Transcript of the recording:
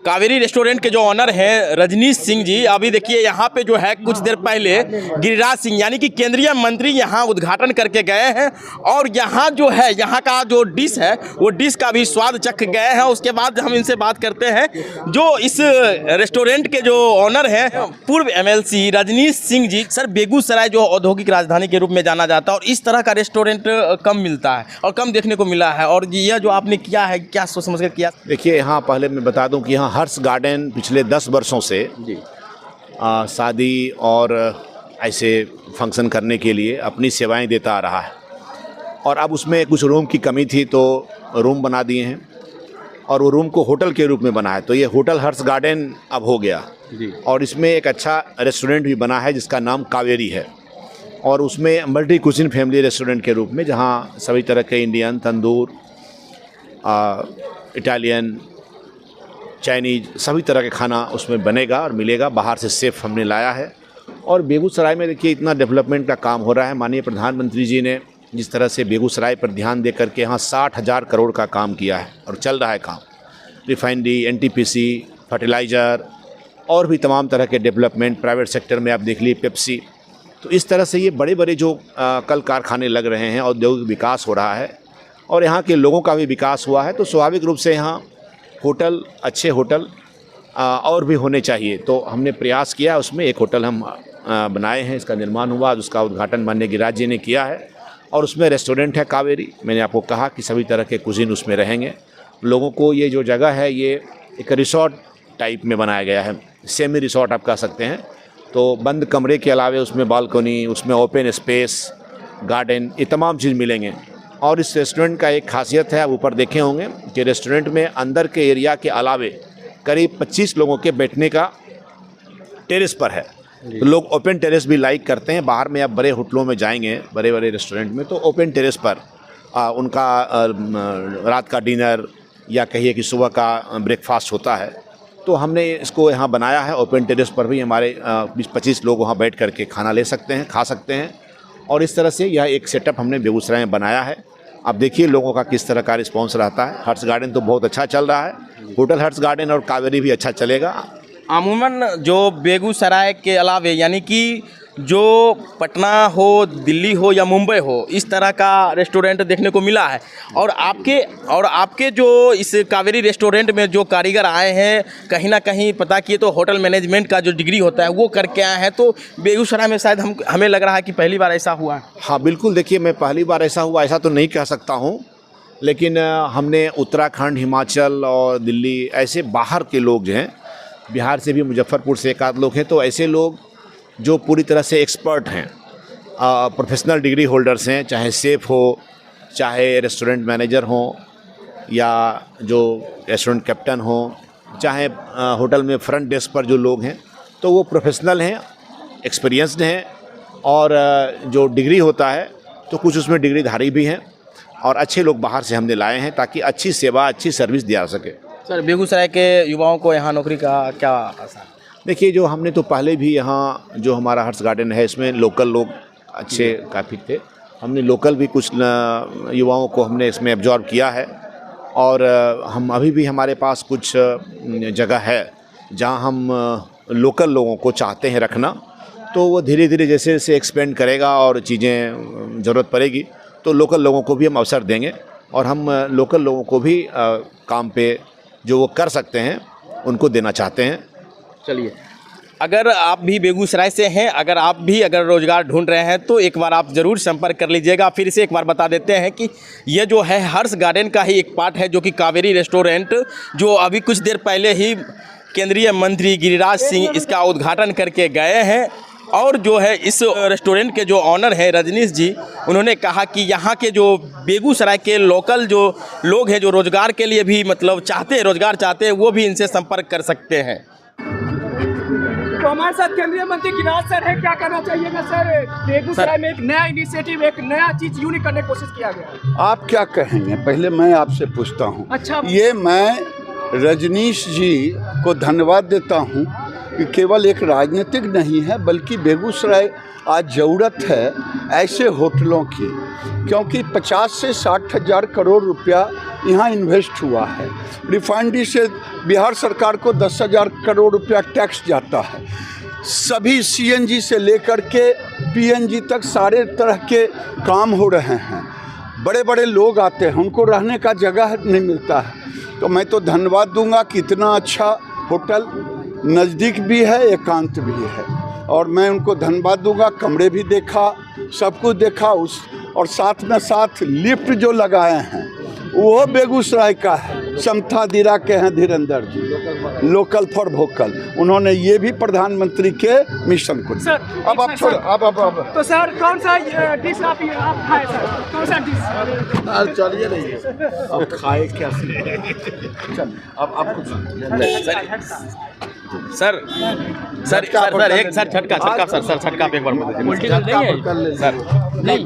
Kaveri restaurant के जो honour हैं रजनीश सिंह जी, अभी देखिए यहाँ पे जो है कुछ देर पहले गिरिराज सिंह यानी कि केंद्रीय मंत्री यहाँ उद्घाटन करके गए हैं और यहाँ जो है यहाँ का जो डिश है वो डिश का भी स्वाद चख गए हैं। उसके बाद हम इनसे बात करते हैं जो इस रेस्टोरेंट के जो ऑनर हैं पूर्व एमएलसी रजनीश सिंह जी। सर, बेगूसराय जो औद्योगिक राजधानी के रूप में जाना जाता है और इस तरह का रेस्टोरेंट कम मिलता है और कम देखने को मिला है, और यह जो आपने किया है क्या सोच समझ कर किया? देखिए, यहाँ पहले मैं बता दूं कि यहाँ हर्ष गार्डन पिछले 10 वर्षों से शादी और ऐसे फंक्शन करने के लिए अपनी सेवाएं देता आ रहा है और अब उसमें कुछ रूम की कमी थी तो रूम बना दिए हैं और वो रूम को होटल के रूप में बना है। तो ये होटल हर्ष गार्डन अब हो गया और इसमें एक अच्छा रेस्टोरेंट भी बना है जिसका नाम कावेरी है और उसमें मल्टी कुजिन फैमिली रेस्टोरेंट के रूप में जहाँ सभी तरह के इंडियन, तंदूर, इटालियन, चाइनीज सभी तरह के खाना उसमें बनेगा और मिलेगा। बाहर से शेफ़ हमने लाया है और बेगूसराय में देखिए इतना डेवलपमेंट का काम हो रहा है। माननीय प्रधानमंत्री जी ने जिस तरह से बेगूसराय पर ध्यान दे करके यहाँ 60,000 करोड़ का काम किया है और चल रहा है काम। रिफाइनरी, एनटीपीसी, फर्टिलाइज़र और भी तमाम तरह के डेवलपमेंट प्राइवेट सेक्टर में आप देख लीजिए, पेप्सी। तो इस तरह से ये बड़े बड़े जो कल कारखाने लग रहे हैं, औद्योगिक विकास हो रहा है और यहाँ के लोगों का भी विकास हुआ है। तो स्वाभाविक रूप से यहाँ होटल, अच्छे होटल और भी होने चाहिए। तो हमने प्रयास किया, उसमें एक होटल हम बनाए हैं, इसका निर्माण हुआ, उसका उद्घाटन माननीय गिरिराज जी ने किया है और उसमें रेस्टोरेंट है कावेरी। मैंने आपको कहा कि सभी तरह के कुजीन उसमें रहेंगे। लोगों को ये जो जगह है ये एक रिसोर्ट टाइप में बनाया गया है, सेमी रिसोर्ट आप कह सकते हैं। तो बंद कमरे के अलावे उसमें बालकनी, उसमें ओपन स्पेस, गार्डन, ये तमाम चीज़ मिलेंगे। और इस रेस्टोरेंट का एक खासियत है, आप ऊपर देखे होंगे कि रेस्टोरेंट में अंदर के एरिया के अलावे करीब 25 लोगों के बैठने का टेरेस पर है। तो लोग ओपन टेरेस भी लाइक करते हैं। बाहर में आप बड़े होटलों में जाएंगे, बड़े बड़े रेस्टोरेंट में, तो ओपन टेरेस पर उनका रात का डिनर या कहिए कि सुबह का ब्रेकफास्ट होता है। तो हमने इसको यहाँ बनाया है, ओपन टेरेस पर भी हमारे 20-25 लोग वहाँ बैठ करके खाना ले सकते हैं, खा सकते हैं। और इस तरह से यह एक सेटअप हमने बेगूसराय में बनाया है। अब देखिए लोगों का किस तरह का रिस्पांस रहता है। हर्ष गार्डन तो बहुत अच्छा चल रहा है, होटल हर्ष गार्डन और कावेरी भी अच्छा चलेगा। अमूमन जो बेगूसराय के अलावे यानी कि जो पटना हो, दिल्ली हो या मुंबई हो, इस तरह का रेस्टोरेंट देखने को मिला है और आपके जो इस कावेरी रेस्टोरेंट में जो कारीगर आए हैं, कहीं ना कहीं पता किए तो होटल मैनेजमेंट का जो डिग्री होता है वो करके आए हैं। तो बेगूसराय में शायद हमें लग रहा है कि पहली बार ऐसा हुआ है। हाँ बिल्कुल, देखिए मैं पहली बार ऐसा हुआ ऐसा तो नहीं कह सकता हूँ, लेकिन हमने उत्तराखंड, हिमाचल और दिल्ली ऐसे बाहर के लोग जो हैं, बिहार से भी, मुजफ्फरपुर से एक आध लोग हैं, तो ऐसे लोग जो पूरी तरह से एक्सपर्ट हैं, प्रोफेशनल डिग्री होल्डर्स हैं, चाहे शेफ़ हो, चाहे रेस्टोरेंट मैनेजर हो या जो रेस्टोरेंट कैप्टन हो, चाहे होटल में फ्रंट डेस्क पर जो लोग हैं, तो वो प्रोफेशनल हैं, एक्सपीरियंस्ड हैं। और जो डिग्री होता है तो कुछ उसमें डिग्रीधारी भी हैं और अच्छे लोग बाहर से हमने लाए हैं ताकि अच्छी सेवा, अच्छी सर्विस दिया जा सके। सर, बेगूसराय के युवाओं को यहाँ नौकरी का क्या आसार? देखिए, जो हमने तो पहले भी यहाँ जो हमारा हर्ष गार्डन है इसमें लोकल लोग अच्छे काफ़ी थे। हमने लोकल भी कुछ युवाओं को हमने इसमें एब्जॉर्ब किया है और हम अभी भी हमारे पास कुछ जगह है जहाँ हम लोकल लोगों को चाहते हैं रखना। तो वो धीरे धीरे जैसे जैसे एक्सपेंड करेगा और चीज़ें ज़रूरत पड़ेगी तो लोकल लोगों को भी हम अवसर देंगे और हम लोकल लोगों को भी काम पे जो वो कर सकते हैं उनको देना चाहते हैं। चलिए, अगर आप भी बेगूसराय से हैं, अगर रोज़गार ढूंढ रहे हैं तो एक बार आप ज़रूर संपर्क कर लीजिएगा। फिर से एक बार बता देते हैं कि ये जो है हर्ष गार्डन का ही एक पार्ट है जो कि कावेरी रेस्टोरेंट, जो अभी कुछ देर पहले ही केंद्रीय मंत्री गिरिराज सिंह इसका उद्घाटन करके गए हैं। और जो है इस रेस्टोरेंट के जो ऑनर हैं रजनीश जी, उन्होंने कहा कि यहाँ के जो बेगूसराय के लोकल जो लोग हैं जो रोज़गार के लिए भी मतलब रोज़गार चाहते हैं, वो भी इनसे संपर्क कर सकते हैं। तो हमारे साथ केंद्रीय मंत्री गिरिराज सर है, क्या करना चाहिएगा सर? बेगूसराय में एक नया इनिशिएटिव, एक नया चीज यूनिक करने की कोशिश किया गया। आप क्या कहेंगे, पहले मैं आपसे पूछता हूँ। अच्छा, ये मैं रजनीश जी को धन्यवाद देता हूँ कि केवल एक राजनीतिक नहीं है, बल्कि बेगूसराय आज ज़रूरत है ऐसे होटलों की, क्योंकि 50 से 60 हज़ार करोड़ रुपया यहाँ इन्वेस्ट हुआ है। रिफाइनरी से बिहार सरकार को 10,000 करोड़ रुपया टैक्स जाता है। सभी सीएनजी से लेकर के पीएनजी तक सारे तरह के काम हो रहे हैं। बड़े बड़े लोग आते हैं, उनको रहने का जगह नहीं मिलता है। तो मैं तो धन्यवाद दूंगा कि इतना अच्छा होटल नज़दीक भी है, एकांत भी है, और मैं उनको धन्यवाद दूंगा। कमरे भी देखा, सब कुछ देखा, और साथ में साथ लिफ्ट जो लगाए हैं वो बेगूसराय का है, समथा दिरा के हैं धीरेन्द्र जी, लोकल फॉर वोकल। उन्होंने ये भी प्रधानमंत्री के मिशन को सर अब आप छोड़ अब तो सर कौन सा डिश आप खाए सर, कौन सा डिश? चलिए नहीं अब खाए क्या चल अब आप कुछ सर सर सर एक सर झटका झटका सर सर झटका पे एक बार उल्टी कर देंगे सर नहीं